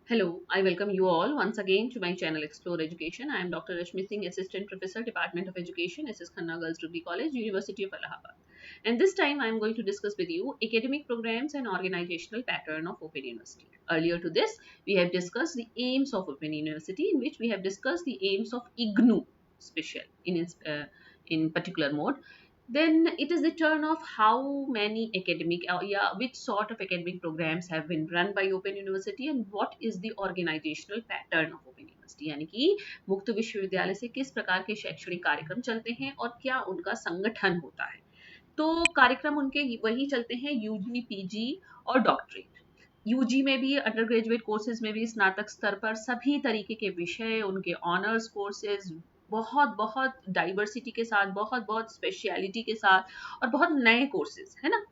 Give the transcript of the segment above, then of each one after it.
Hello, I welcome you all once again to my channel Explore Education. I am Dr. Rashmi Singh, Assistant Professor, Department of Education, SS Khanna Girls Degree College, University of Allahabad. And this time I am going to discuss with you academic programs and organizational pattern of Open University. Earlier to this, we have discussed the aims of Open University, in which we have discussed the aims of IGNU special in particular mode. Then it is the turn of how many academic, yeah, which sort of academic programs have been run by Open University and what is the organizational pattern of Open University, यानी कि मुक्त विश्वविद्यालय से किस प्रकार के शैक्षणिक कार्यक्रम चलते हैं और क्या उनका संगठन होता है। तो कार्यक्रम उनके वही चलते हैं, यूजी, पीजी और डॉक्टरेट। यूजी में भी, अंडर ग्रेजुएट कोर्सेज में भी, स्नातक स्तर पर सभी तरीके के विषय, उनके ऑनर्स कोर्सेज, बहुत बहुत डाइवर्सिटी के साथ, बहुत बहुत स्पेशलिटी के साथ और बहुत नए कोर्सेज है ना,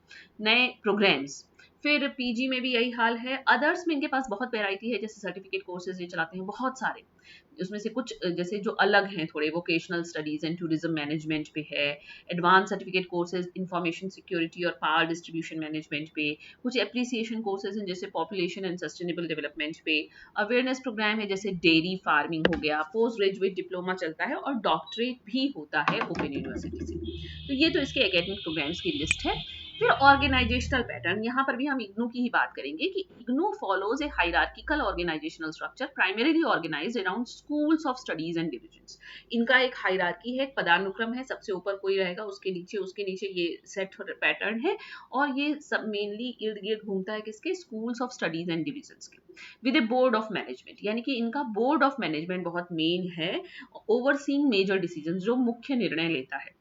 नए प्रोग्राम्स। फिर पीजी में भी यही हाल है। अदर्स में इनके पास बहुत वेराइटी है, जैसे सर्टिफिकेट कोर्सेज ये चलाते हैं बहुत सारे। उसमें से कुछ जैसे जो अलग हैं थोड़े, vocational studies and tourism management पे है, advance certificate courses information security और पावर डिस्ट्रीब्यूशन मैनेजमेंट पे, कुछ एप्रिसिएशन कोर्सेज हैं जैसे पॉपुलेशन एंड सस्टेनेबल डेवलपमेंट पे, अवेयरनेस प्रोग्राम है जैसे डेयरी फार्मिंग हो गया, पोस्ट ग्रेजुएट डिप्लोमा चलता है और डॉक्टरेट भी होता है ओपन यूनिवर्सिटी से। तो ये तो इसके एकेडमिक प्रोग्राम्स की लिस्ट है। फिर ऑर्गेनाइजेशनल पैटर्न, यहाँ पर भी हम इग्नू की ही बात करेंगे कि IGNOU follows a hierarchical organisational structure primarily organised around schools of studies and divisions. इनका एक हायरार्की है, एक पदानुक्रम है, सबसे ऊपर कोई रहेगा, उसके नीचे ये सेट पैटर्न है और ये सब मेनली इर्द गिर्द घूमता है किसके, schools of studies and divisions के, with a board of management, यानी कि इनका बोर्ड ऑफ मैनेजमेंट बहुत मेन है, ओवरसीइंग मेजर डिसीजंस, जो मुख्य निर्णय लेता है।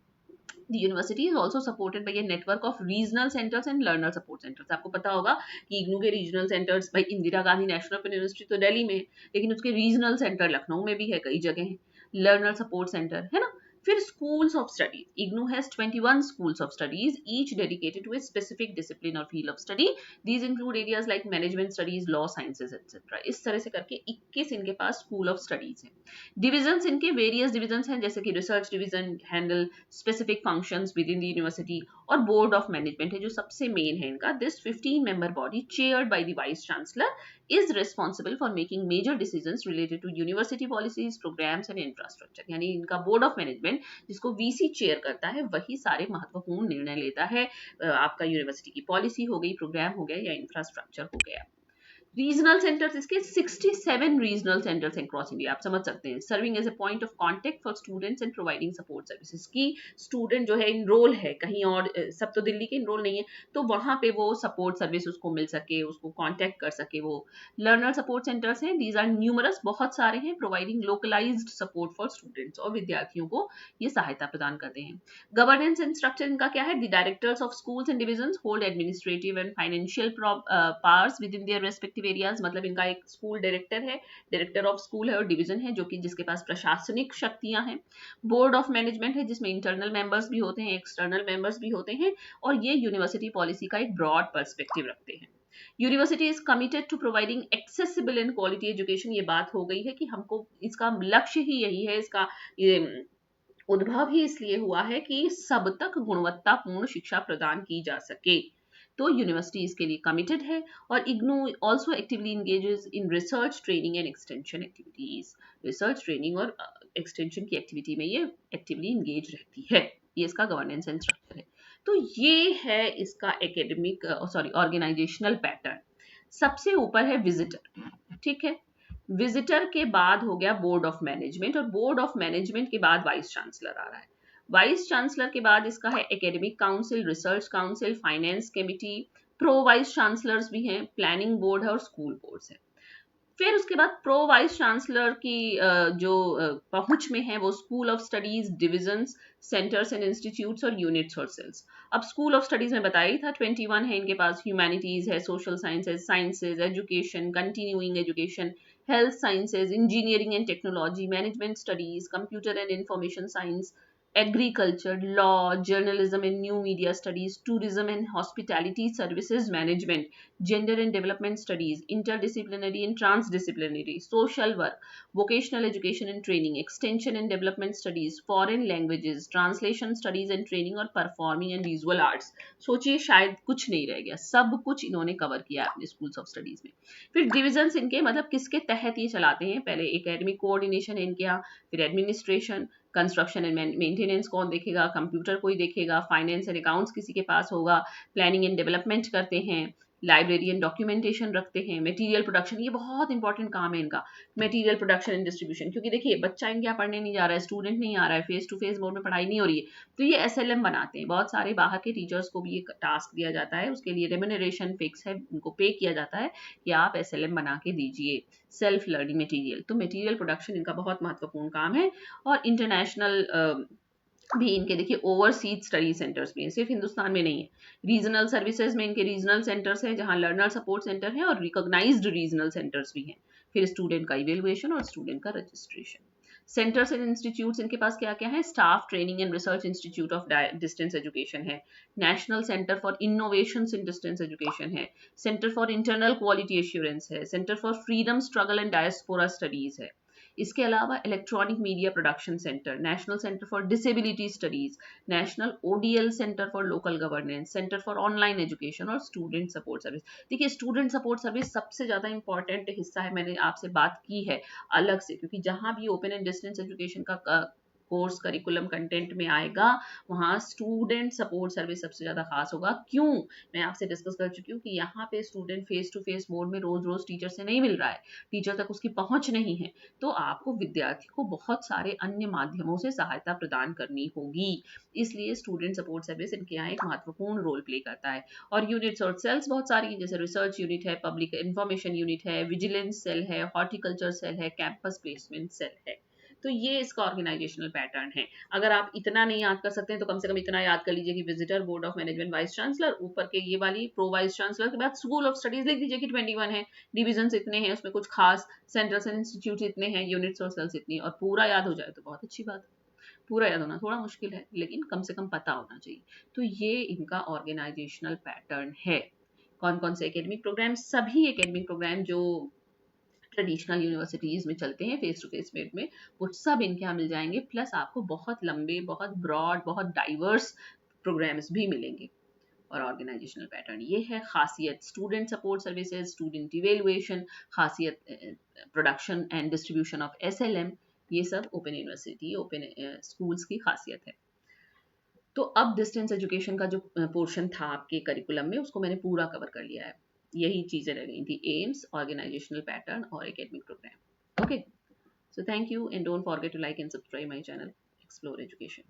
The university is also supported by a network of regional centers and learner support centers. आपको पता होगा कि इग्नू के रीजनल सेंटर्स, भाई Indira Gandhi national open university तो दिल्ली में है, लेकिन उसके रीजनल सेंटर लखनऊ में भी है, कई जगह है लर्नर सपोर्ट सेंटर, है ना। फिर schools of studies, IGNOU has 21 schools of studies, each dedicated to a specific discipline or field of study. These include areas like management studies, law, sciences, etc. इस तरह से करके 21 इनके पास स्कूल ऑफ स्टडीज हैं। Divisions इनके वेरियस डिविजन्स हैं, जैसे कि research division handle specific functions with in the university, और बोर्ड ऑफ मैनेजमेंट है जो सबसे मेन है इनका। This 15 member body chaired by the vice chancellor is responsible for making major decisions related to university policies, programs and infrastructure. यानी इनका board of management जिसको VC chair करता है वही सारे महत्वपूर्ण निर्णय लेता है। आपका यूनिवर्सिटी की पॉलिसी हो गई, प्रोग्राम हो गया या इंफ्रास्ट्रक्चर हो गया। रीजनल सेंटर्स इसके 67 रीजनल सेंटर्स अक्रॉस इंडिया, आप समझ सकते हैं, serving as a point of contact for students and providing support services की स्टूडेंट जो है इनरोल है कहीं और, सब तो दिल्ली के इनरोल नहीं है, तो वहां पे वो सपोर्ट सर्विस उसको मिल सके, उसको कांटेक्ट कर सके। वो लर्नर सपोर्ट सेंटर्स हैं, दीज आर न्यूमरस, बहुत सारे हैं, providing localised support for students, और विद्यार्थियों को ये सहायता प्रदान करते हैं। गवर्नेंस एंड स्ट्रक्चर इनका क्या है, the directors of schools and divisions hold administrative and financial powers with in their respective areas. मतलब इनका एक स्कूल डायरेक्टर है, डायरेक्टर ऑफ स्कूल है, और डिवीजन है जो कि जिसके पास प्रशासनिक शक्तियां हैं। बोर्ड ऑफ मैनेजमेंट है जिसमें इंटरनल मेंबर्स भी होते हैं, एक्सटर्नल मेंबर्स भी होते हैं, और ये यूनिवर्सिटी पॉलिसी का एक ब्रॉड पर्सपेक्टिव रखते हैं। University is committed to providing accessible and quality education. ये बात हो गई है कि हमको इसका लक्ष्य ही यही है, इसका ये उद्भव ही इसलिए हुआ है कि सब तक गुणवत्तापूर्ण शिक्षा प्रदान की जा सके। तो यूनिवर्सिटी इसके लिए कमिटेड है। और IGNOU also actively engages in research, training and extension activities. Research, training और एक्सटेंशन की एक्टिविटी में ये एक्टिवली इंगेज रहती है। ये इसका गवर्नेंस एंड स्ट्रक्चर है। तो ये है इसका एकेडमिक ऑर्गेनाइजेशनल पैटर्न। सबसे ऊपर है विजिटर, ठीक है। विजिटर के बाद हो गया बोर्ड ऑफ मैनेजमेंट, और बोर्ड ऑफ मैनेजमेंट के बाद वाइस चांसलर आ रहा है। वाइस चांसलर के बाद इसका है academic council, research council, finance committee, pro vice chancellors भी हैं, प्लानिंग बोर्ड है और स्कूल बोर्ड्स है। फिर उसके बाद प्रो वाइस चांसलर की जो पहुंच में है वो school of studies, divisions, centres and institutes और यूनिट्स और सेल्स। अब स्कूल ऑफ स्टडीज में बताया ही था 21 है इनके पास, ह्यूमैनिटीज है, social sciences, sciences, education, continuing education, health sciences, engineering and technology, management studies, computer and information science, agriculture, law, journalism and new media studies, tourism and hospitality services management, gender and development studies, interdisciplinary and transdisciplinary, social work, vocational education and training, extension and development studies, foreign languages, translation studies and training और performing and visual arts. सोचिए शायद कुछ नहीं रह गया, सब कुछ इन्होंने कवर किया अपने स्कूल्स ऑफ स्टडीज में. फिर डिविजन्स इनके मतलब किसके तहत ये चलाते हैं, पहले एकेडमिक कोऑर्डिनेशन है इनके यहाँ, फिर एडमिनिस्ट्रेशन, कंस्ट्रक्शन एंड मेंटेनेंस कौन देखेगा, कंप्यूटर कोई देखेगा, फाइनेंस एंड अकाउंट्स किसी के पास होगा, प्लानिंग एंड डेवलपमेंट करते हैं, लाइब्रेरी एंड डॉक्यूमेंटेशन रखते हैं, मटेरियल प्रोडक्शन, ये बहुत इंपॉर्टेंट काम है इनका, मटेरियल प्रोडक्शन एंड डिस्ट्रीब्यूशन, क्योंकि देखिए बच्चा इनके यहाँ पढ़ने नहीं जा रहा है, स्टूडेंट नहीं आ रहा है, फेस टू फेस मोड में पढ़ाई नहीं हो रही है, तो ये एसएलएम बनाते हैं. बहुत सारे बाहर के टीचर्स को भी ये टास्क दिया जाता है, उसके लिए रेम्यूनरेशन फिक्स है, उनको पे किया जाता है कि आप एसएलएम बना के दीजिए, सेल्फ लर्निंग मटेरियल. तो मटेरियल प्रोडक्शन इनका बहुत महत्वपूर्ण काम है. और इंटरनेशनल भी इनके देखिए ओवरसीज स्टडी सेंटर्स भी हैं, सिर्फ हिंदुस्तान में नहीं है. रीजनल सर्विसेज में इनके रीजनल सेंटर्स हैं जहां लर्नर सपोर्ट सेंटर है और रिकॉग्नाइज्ड रीजनल सेंटर्स भी हैं. फिर स्टूडेंट का इवेलुएशन और स्टूडेंट का रजिस्ट्रेशन. सेंटर्स एंड इंस्टीट्यूट्स इनके पास क्या क्या है, staff training and research institute of distance education है, national centre for innovation in distance education है, centre for internal quality assurance है, centre for freedom struggle and diaspora studies है. इसके अलावा electronic media production centre, national centre for disability studies, national ODL centre for local governance, centre for online education और student support service. देखिए student support service सबसे ज्यादा important हिस्सा है, मैंने आपसे बात की है अलग से, क्योंकि जहां भी ओपन एंड डिस्टेंस एजुकेशन का कोर्स करिकुलम कंटेंट में आएगा वहाँ स्टूडेंट सपोर्ट सर्विस सबसे ज़्यादा खास होगा. क्यों, मैं आपसे डिस्कस कर चुकी हूँ कि यहाँ पे student face to face mode में रोज रोज टीचर से नहीं मिल रहा है, टीचर तक उसकी पहुंच नहीं है, तो आपको विद्यार्थी को बहुत सारे अन्य माध्यमों से सहायता प्रदान करनी होगी. इसलिए स्टूडेंट सपोर्ट सर्विस इनके यहाँ एक महत्वपूर्ण रोल प्ले करता है. और यूनिट्स और सेल्स बहुत सारी, जैसे रिसर्च यूनिट है, पब्लिक इंफॉर्मेशन यूनिट है, विजिलेंस सेल है, हॉर्टिकल्चर सेल है, कैंपस प्लेसमेंट सेल है. तो ये इसका ऑर्गेनाइजेशनल पैटर्न है. अगर आप इतना नहीं याद कर सकते हैं तो कम से कम इतना याद कर लीजिए कि visitor, board of management, vice chancellor, ऊपर के ये वाली प्रो वाइस चांसलर के बाद स्कूल ऑफ स्टडीज लिख दीजिए कि 21 है, डिविजन इतने हैं, उसमें कुछ खास सेंटर्स एंड इंस्टीट्यूट इतने हैं, यूनिट्स और सेल्स इतनी, और पूरा याद हो जाए तो बहुत अच्छी बात है. पूरा याद होना थोड़ा मुश्किल है, लेकिन कम से कम पता होना चाहिए. तो ये इनका ऑर्गेनाइजेशनल पैटर्न है. कौन कौन से एकेडमिक प्रोग्राम, सभी एकेडमिक प्रोग्राम जो ट्रेडिशनल यूनिवर्सिटीज में चलते हैं फेस टू फेस मेड में, वो सब इनके यहाँ मिल जाएंगे. प्लस आपको बहुत लंबे, बहुत ब्रॉड, बहुत डाइवर्स प्रोग्राम्स भी मिलेंगे. और ऑर्गेनाइजेशनल पैटर्न ये है, खासियत student support services, student evaluation, खासियत production and distribution of SLM, ये सब ओपन यूनिवर्सिटी, ओपन स्कूल्स की खासियत है. तो अब डिस्टेंस एजुकेशन का जो पोर्शन था आपके करिकुलम में, उसको मैंने पूरा कवर कर लिया है. यही चीजें रह गई थी, एम्स, ऑर्गेनाइजेशनल पैटर्न और academic programme. Okay, so thank you and don't forget to like and subscribe my channel Explore Education.